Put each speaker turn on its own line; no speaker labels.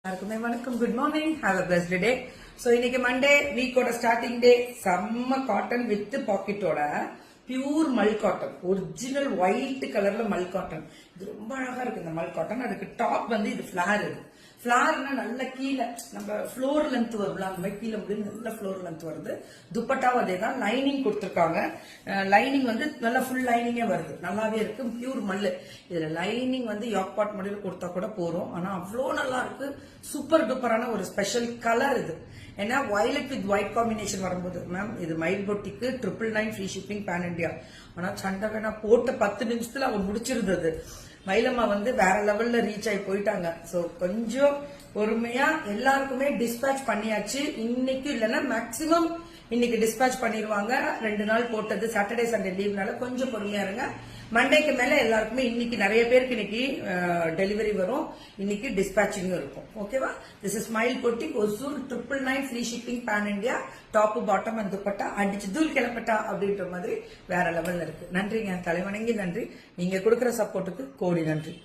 வணக்கம், good morning, have a blessed day. So இன்னைக்கு Monday, வீக்கோட starting டே. செம்ம cotton with பாக்கெட்டோட pure Mal cotton, original white கலர்ல மல் cotton. இது ரொம்ப அழகா இருக்கு இந்த மல் காட்டன். அதுக்கு டாப் வந்து இது ஃபிளார். இது ஃபிளார்னா நல்ல கீழே நம்ம ஃப்ளோர் லென்த் வரும்ல, அந்த மாதிரி கீழே முடியும் நல்ல ஃப்ளோர் லென்த் வருது. துப்பட்டாவும் அதே தான். லைனிங் கொடுத்துருக்காங்க. லைனிங் வந்து நல்ல ஃபுல் லைனிங்கே வருது, நல்லாவே இருக்கு. பியூர் மல்லு. இதுல லைனிங் வந்து யாக் பாட் மாடல் கொடுத்தா கூட போறோம். ஆனா அவ்வளோ நல்லா இருக்கு. சூப்பர் டூப்பரான ஒரு ஸ்பெஷல் கலர் இது. ஏன்னா வயலட் வித் ஒயிட் காம்பினேஷன் வரும்போது, மேம் இது Mayil boutique 999 free shipping pan India. ஆனா சண்டை வேணா போட்ட 10 நிமிஷத்துல அவன் முடிச்சிருந்தது. மயிலம்மா வந்து வேற லெவல்ல ரீச் ஆகி போயிட்டாங்க. சோ கொஞ்சம் பொறுமையா எல்லாருக்குமே டிஸ்பேச் பண்ணியாச்சு. இன்னைக்கு இல்லைன்னா மேக்சிமம் இன்னைக்கு டிஸ்பேச் பண்ணிடுவாங்க. 2 நாள் போட்டது, சாட்டர்டே சண்டே லீவ்னால கொஞ்சம் பொறுமையா இருங்க. மண்டேக்கு மேல எல்லாருக்குமே இன்னைக்கு நிறைய பேருக்கு இன்னைக்கு டெலிவரி வரும். இன்னைக்கு டிஸ்பேச்சிங்கும் இருக்கும். ஓகேவா? This is Smile boutique Hosur 999 free shipping pan India. Top bottom and dupatta அடிச்சு தூள் கிளப்பட்டா அப்படின்ற மாதிரி வேற லெவல்ல இருக்கு. நன்றிங்க, தலைவணங்கி நன்றி. நீங்க கொடுக்குற சப்போர்ட்டுக்கு கோடி நன்றி.